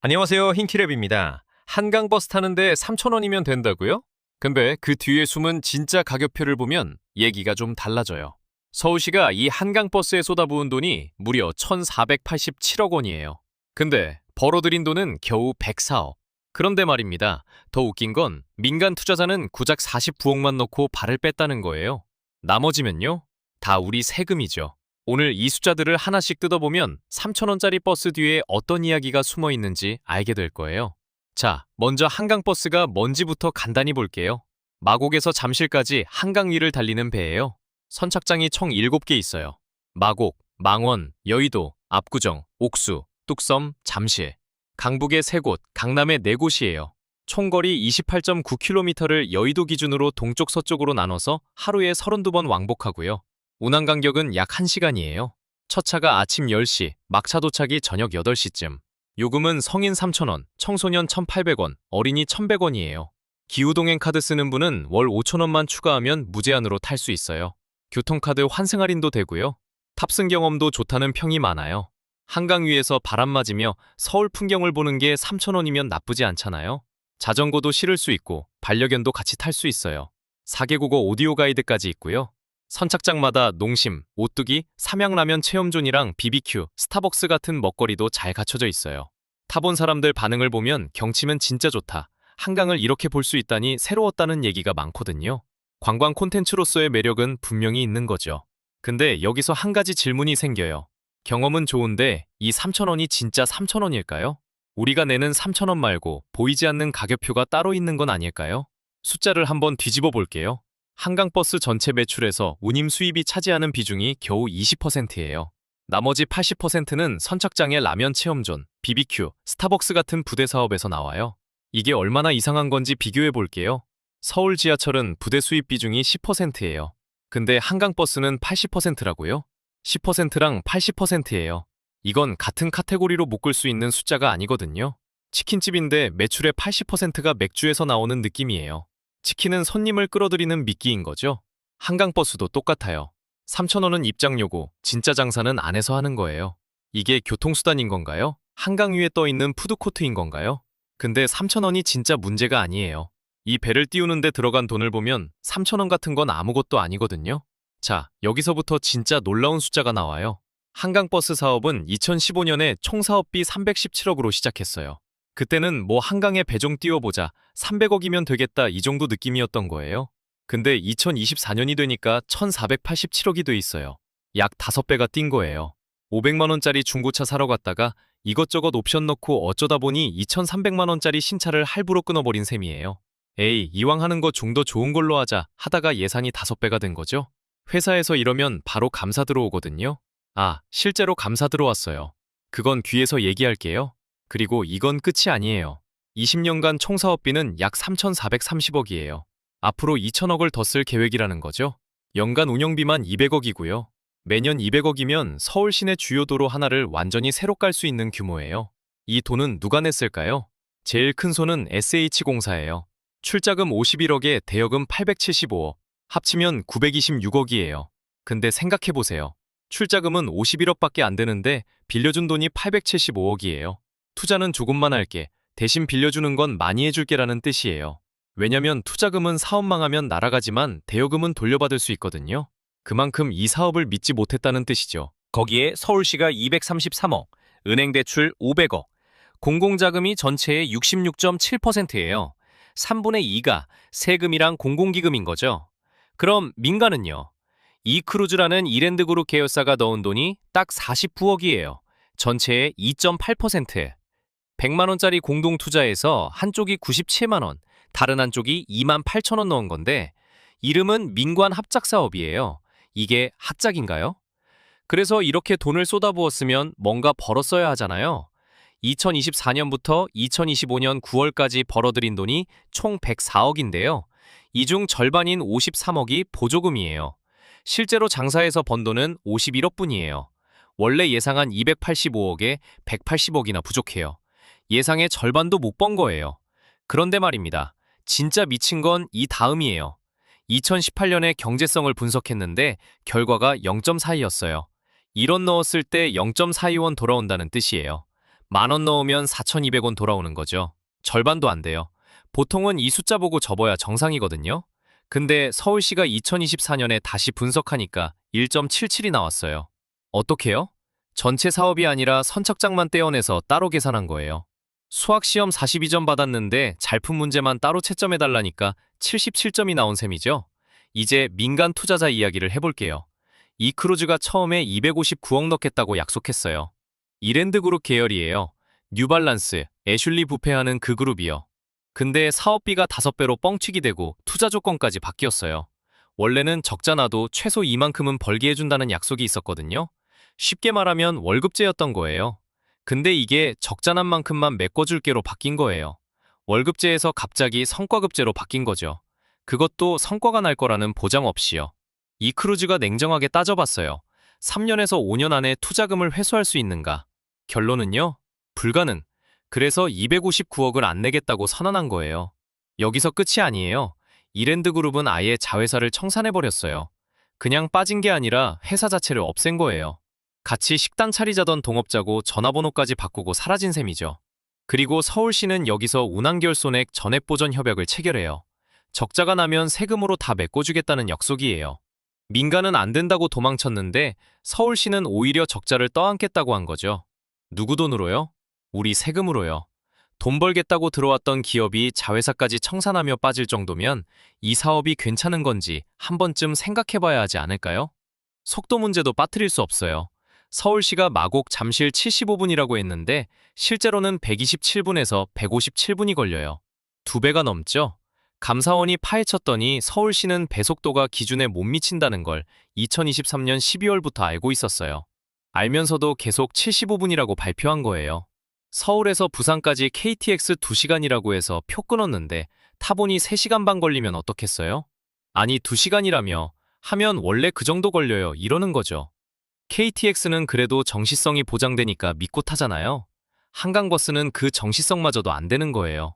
안녕하세요. 힌키랩입니다. 한강버스 타는데 3,000원이면 된다고요? 근데 그 뒤에 숨은 진짜 가격표를 보면 얘기가 좀 달라져요. 서울시가 이 한강버스에 쏟아부은 돈이 무려 1,487억 원이에요. 근데 벌어들인 돈은 겨우 104억. 그런데 말입니다. 더 웃긴 건 민간 투자자는 고작 49억만 넣고 발을 뺐다는 거예요. 나머지면요? 다 우리 세금이죠. 오늘 이 숫자들을 하나씩 뜯어보면 3,000원짜리 버스 뒤에 어떤 이야기가 숨어 있는지 알게 될 거예요. 자, 먼저 한강버스가 뭔지부터 간단히 볼게요. 마곡에서 잠실까지 한강 위를 달리는 배예요. 선착장이 총 7개 있어요. 마곡, 망원, 여의도, 압구정, 옥수, 뚝섬, 잠실. 강북에 3곳, 강남에 4곳이에요. 총 거리 28.9km를 여의도 기준으로 동쪽 서쪽으로 나눠서 하루에 32번 왕복하고요. 운항 간격은 약 1시간이에요. 첫 차가 아침 10시, 막차 도착이 저녁 8시쯤. 요금은 성인 3,000원, 청소년 1,800원, 어린이 1,100원이에요. 기후동행 카드 쓰는 분은 월 5,000원만 추가하면 무제한으로 탈 수 있어요. 교통카드 환승 할인도 되고요. 탑승 경험도 좋다는 평이 많아요. 한강 위에서 바람 맞으며 서울 풍경을 보는 게 3,000원이면 나쁘지 않잖아요. 자전거도 실을 수 있고 반려견도 같이 탈 수 있어요. 4개국어 오디오 가이드까지 있고요. 선착장마다 농심, 오뚜기, 삼양라면 체험존이랑 BBQ, 스타벅스 같은 먹거리도 잘 갖춰져 있어요. 타본 사람들 반응을 보면 경치면 진짜 좋다. 한강을 이렇게 볼 수 있다니 새로웠다는 얘기가 많거든요. 관광 콘텐츠로서의 매력은 분명히 있는 거죠. 근데 여기서 한 가지 질문이 생겨요. 경험은 좋은데 이 3,000원이 진짜 3,000원일까요? 우리가 내는 3,000원 말고 보이지 않는 가격표가 따로 있는 건 아닐까요? 숫자를 한번 뒤집어 볼게요. 한강버스 전체 매출에서 운임 수입이 차지하는 비중이 겨우 20%예요. 나머지 80%는 선착장의 라면 체험존, BBQ, 스타벅스 같은 부대 사업에서 나와요. 이게 얼마나 이상한 건지 비교해 볼게요. 서울 지하철은 부대 수입 비중이 10%예요. 근데 한강버스는 80%라고요? 10%랑 80%예요. 이건 같은 카테고리로 묶을 수 있는 숫자가 아니거든요. 치킨집인데 매출의 80%가 맥주에서 나오는 느낌이에요. 치킨은 손님을 끌어들이는 미끼인 거죠. 한강버스도 똑같아요. 3,000원은 입장료고 진짜 장사는 안에서 하는 거예요. 이게 교통수단인 건가요? 한강 위에 떠 있는 푸드코트인 건가요? 근데 3,000원이 진짜 문제가 아니에요. 이 배를 띄우는데 들어간 돈을 보면 3,000원 같은 건 아무것도 아니거든요. 자, 여기서부터 진짜 놀라운 숫자가 나와요. 한강버스 사업은 2015년에 총 사업비 317억으로 시작했어요. 그때는 뭐 한강에 배 좀 띄워보자, 300억이면 되겠다 이 정도 느낌이었던 거예요. 근데 2024년이 되니까 1,487억이 돼 있어요. 약 5배가 뛴 거예요. 500만 원짜리 중고차 사러 갔다가 이것저것 옵션 넣고 어쩌다 보니 2,300만 원짜리 신차를 할부로 끊어버린 셈이에요. 에이, 이왕 하는 거 좀 더 좋은 걸로 하자 하다가 예산이 5배가 된 거죠. 회사에서 이러면 바로 감사 들어오거든요. 아, 실제로 감사 들어왔어요. 그건 뒤에서 얘기할게요. 그리고 이건 끝이 아니에요. 20년간 총 사업비는 약 3,430억이에요. 앞으로 2,000억을 더 쓸 계획이라는 거죠. 연간 운영비만 200억이고요. 매년 200억이면 서울 시내 주요 도로 하나를 완전히 새로 깔 수 있는 규모예요. 이 돈은 누가 냈을까요? 제일 큰 손은 SH공사예요. 출자금 51억에 대여금 875억, 합치면 926억이에요. 근데 생각해보세요. 출자금은 51억밖에 안 되는데 빌려준 돈이 875억이에요. 투자는 조금만 할게, 대신 빌려주는 건 많이 해줄게라는 뜻이에요. 왜냐면 투자금은 사업 망하면 날아가지만 대여금은 돌려받을 수 있거든요. 그만큼 이 사업을 믿지 못했다는 뜻이죠. 거기에 서울시가 233억, 은행 대출 500억, 공공자금이 전체의 66.7%예요. 3분의 2가 세금이랑 공공기금인 거죠. 그럼 민간은요? 이크루즈라는 이랜드그룹 계열사가 넣은 돈이 딱 49억이에요. 전체의 2.8%. 100만 원짜리 공동 투자에서 한쪽이 97만 원, 다른 한쪽이 2만 8천 원 넣은 건데 이름은 민관 합작 사업이에요. 이게 합작인가요? 그래서 이렇게 돈을 쏟아부었으면 뭔가 벌었어야 하잖아요. 2024년부터 2025년 9월까지 벌어들인 돈이 총 104억인데요. 이 중 절반인 53억이 보조금이에요. 실제로 장사해서 번 돈은 51억뿐이에요. 원래 예상한 285억에 180억이나 부족해요. 예상의 절반도 못 번 거예요. 그런데 말입니다. 진짜 미친 건 이 다음이에요. 2018년에 경제성을 분석했는데 결과가 0.42였어요. 1원 넣었을 때 0.42원 돌아온다는 뜻이에요. 10,000원 넣으면 4,200원 돌아오는 거죠. 절반도 안 돼요. 보통은 이 숫자 보고 접어야 정상이거든요. 근데 서울시가 2024년에 다시 분석하니까 1.77이 나왔어요. 어떻게요? 전체 사업이 아니라 선착장만 떼어내서 따로 계산한 거예요. 수학시험 42점 받았는데 잘 푼 문제만 따로 채점해달라니까 77점이 나온 셈이죠. 이제 민간 투자자 이야기를 해볼게요. 이 크루즈가 처음에 259억 넣겠다고 약속했어요. 이랜드그룹 계열이에요. 뉴발란스, 애슐리 부페하는 그 그룹이요. 근데 사업비가 5배로 뻥튀기 되고 투자 조건까지 바뀌었어요. 원래는 적자 나도 최소 이만큼은 벌게 해준다는 약속이 있었거든요. 쉽게 말하면 월급제였던 거예요. 근데 이게 적자 난 만큼만 메꿔줄게로 바뀐 거예요. 월급제에서 갑자기 성과급제로 바뀐 거죠. 그것도 성과가 날 거라는 보장 없이요. 이 크루즈가 냉정하게 따져봤어요. 3년에서 5년 안에 투자금을 회수할 수 있는가? 결론은요? 불가능. 그래서 259억을 안 내겠다고 선언한 거예요. 여기서 끝이 아니에요. 이랜드그룹은 아예 자회사를 청산해버렸어요. 그냥 빠진 게 아니라 회사 자체를 없앤 거예요. 같이 식당 차리자던 동업자고 전화번호까지 바꾸고 사라진 셈이죠. 그리고 서울시는 여기서 운항결손액 전액보전 협약을 체결해요. 적자가 나면 세금으로 다 메꿔주겠다는 약속이에요. 민간은 안 된다고 도망쳤는데 서울시는 오히려 적자를 떠안겠다고 한 거죠. 누구 돈으로요? 우리 세금으로요. 돈 벌겠다고 들어왔던 기업이 자회사까지 청산하며 빠질 정도면 이 사업이 괜찮은 건지 한 번쯤 생각해봐야 하지 않을까요? 속도 문제도 빠뜨릴 수 없어요. 서울시가 마곡 잠실 75분이라고 했는데 실제로는 127분에서 157분이 걸려요. 2배가 넘죠? 감사원이 파헤쳤더니 서울시는 배속도가 기준에 못 미친다는 걸 2023년 12월부터 알고 있었어요. 알면서도 계속 75분이라고 발표한 거예요. 서울에서 부산까지 KTX 2시간이라고 해서 표 끊었는데 타보니 3시간 반 걸리면 어떻겠어요? 아니 2시간이라며 하면 원래 그 정도 걸려요 이러는 거죠. KTX는 그래도 정시성이 보장되니까 믿고 타잖아요. 한강버스는 그 정시성마저도 안 되는 거예요.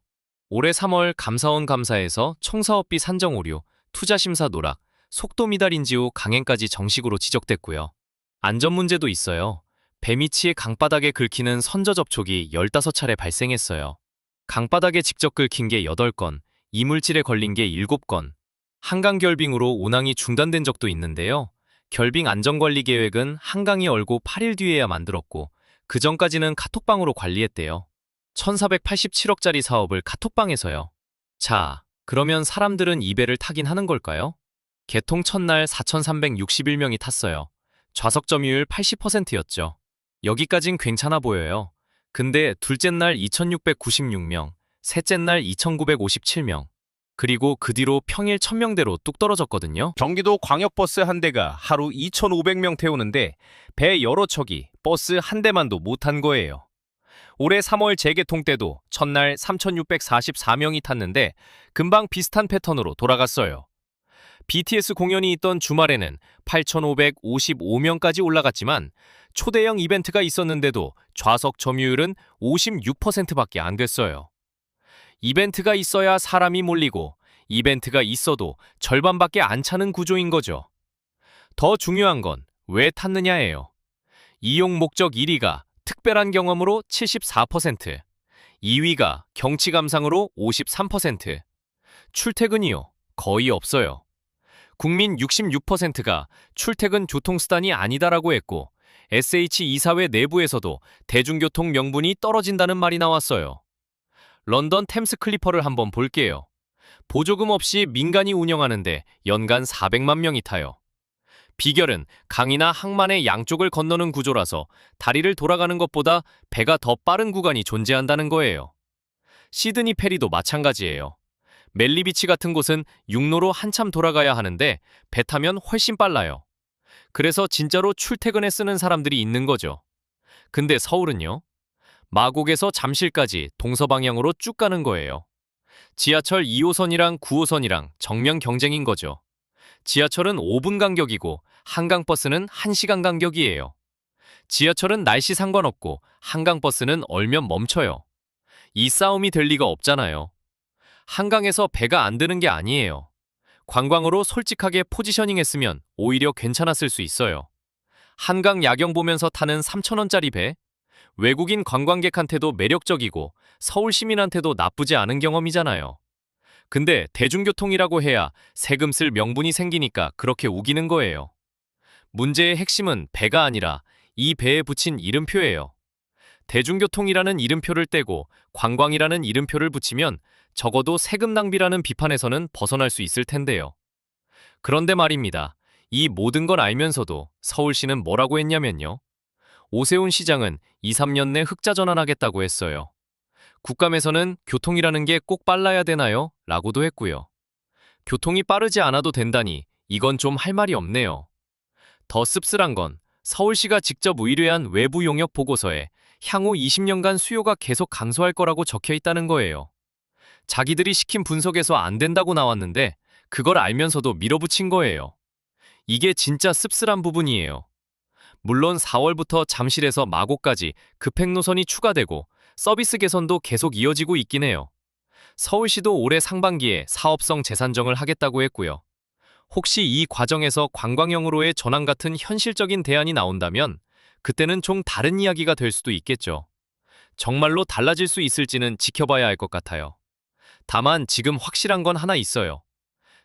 올해 3월 감사원 감사에서 총사업비 산정 오류, 투자심사 누락, 속도 미달인지 후 강행까지 정식으로 지적됐고요. 안전 문제도 있어요. 배미치의 강바닥에 긁히는 선저 접촉이 15차례 발생했어요. 강바닥에 직접 긁힌 게 8건, 이물질에 걸린 게 7건. 한강 결빙으로 운항이 중단된 적도 있는데요. 결빙 안전관리 계획은 한강이 얼고 8일 뒤에야 만들었고 그 전까지는 카톡방으로 관리했대요. 1,487억짜리 사업을 카톡방에서요. 자, 그러면 사람들은 이 배를 타긴 하는 걸까요? 개통 첫날 4,361명이 탔어요. 좌석 점유율 80%였죠. 여기까진 괜찮아 보여요. 근데 둘째 날 2,696명, 셋째 날 2,957명, 그리고 그 뒤로 평일 1,000명대로 뚝 떨어졌거든요. 경기도 광역버스 한 대가 하루 2,500명 태우는데 배 여러 척이 버스 한 대만도 못 탄 거예요. 올해 3월 재개통 때도 첫날 3,644명이 탔는데 금방 비슷한 패턴으로 돌아갔어요. BTS 공연이 있던 주말에는 8,555명까지 올라갔지만 초대형 이벤트가 있었는데도 좌석 점유율은 56%밖에 안 됐어요. 이벤트가 있어야 사람이 몰리고 이벤트가 있어도 절반밖에 안 차는 구조인 거죠. 더 중요한 건 왜 탔느냐예요. 이용 목적 1위가 특별한 경험으로 74%, 2위가 경치 감상으로 53%, 출퇴근이요? 거의 없어요. 국민 66%가 출퇴근 교통수단이 아니다라고 했고 SH 이사회 내부에서도 대중교통 명분이 떨어진다는 말이 나왔어요. 런던 템스 클리퍼를 한번 볼게요. 보조금 없이 민간이 운영하는데 연간 400만 명이 타요. 비결은 강이나 항만의 양쪽을 건너는 구조라서 다리를 돌아가는 것보다 배가 더 빠른 구간이 존재한다는 거예요. 시드니 페리도 마찬가지예요. 멜리비치 같은 곳은 육로로 한참 돌아가야 하는데 배 타면 훨씬 빨라요. 그래서 진짜로 출퇴근에 쓰는 사람들이 있는 거죠. 근데 서울은요? 마곡에서 잠실까지 동서방향으로 쭉 가는 거예요. 지하철 2호선이랑 9호선이랑 정면 경쟁인 거죠. 지하철은 5분 간격이고 한강버스는 1시간 간격이에요. 지하철은 날씨 상관없고 한강버스는 얼면 멈춰요. 이 싸움이 될 리가 없잖아요. 한강에서 배가 안 드는 게 아니에요. 관광으로 솔직하게 포지셔닝 했으면 오히려 괜찮았을 수 있어요. 한강 야경 보면서 타는 3,000원짜리 배? 외국인 관광객한테도 매력적이고 서울 시민한테도 나쁘지 않은 경험이잖아요. 근데 대중교통이라고 해야 세금 쓸 명분이 생기니까 그렇게 우기는 거예요. 문제의 핵심은 배가 아니라 이 배에 붙인 이름표예요. 대중교통이라는 이름표를 떼고 관광이라는 이름표를 붙이면 적어도 세금 낭비라는 비판에서는 벗어날 수 있을 텐데요. 그런데 말입니다. 이 모든 걸 알면서도 서울시는 뭐라고 했냐면요. 오세훈 시장은 2, 3년 내 흑자 전환하겠다고 했어요. 국감에서는 교통이라는 게 꼭 빨라야 되나요? 라고도 했고요. 교통이 빠르지 않아도 된다니 이건 좀 할 말이 없네요. 더 씁쓸한 건 서울시가 직접 의뢰한 외부 용역 보고서에 향후 20년간 수요가 계속 감소할 거라고 적혀 있다는 거예요. 자기들이 시킨 분석에서 안 된다고 나왔는데 그걸 알면서도 밀어붙인 거예요. 이게 진짜 씁쓸한 부분이에요. 물론 4월부터 잠실에서 마곡까지 급행 노선이 추가되고 서비스 개선도 계속 이어지고 있긴 해요. 서울시도 올해 상반기에 사업성 재산정을 하겠다고 했고요. 혹시 이 과정에서 관광형으로의 전환 같은 현실적인 대안이 나온다면 그때는 좀 다른 이야기가 될 수도 있겠죠. 정말로 달라질 수 있을지는 지켜봐야 할 것 같아요. 다만 지금 확실한 건 하나 있어요.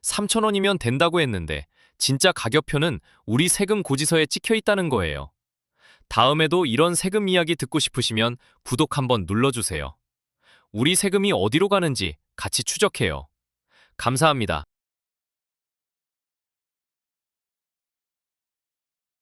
3,000원이면 된다고 했는데 진짜 가격표는 우리 세금 고지서에 찍혀 있다는 거예요. 다음에도 이런 세금 이야기 듣고 싶으시면 구독 한번 눌러주세요. 우리 세금이 어디로 가는지 같이 추적해요. 감사합니다.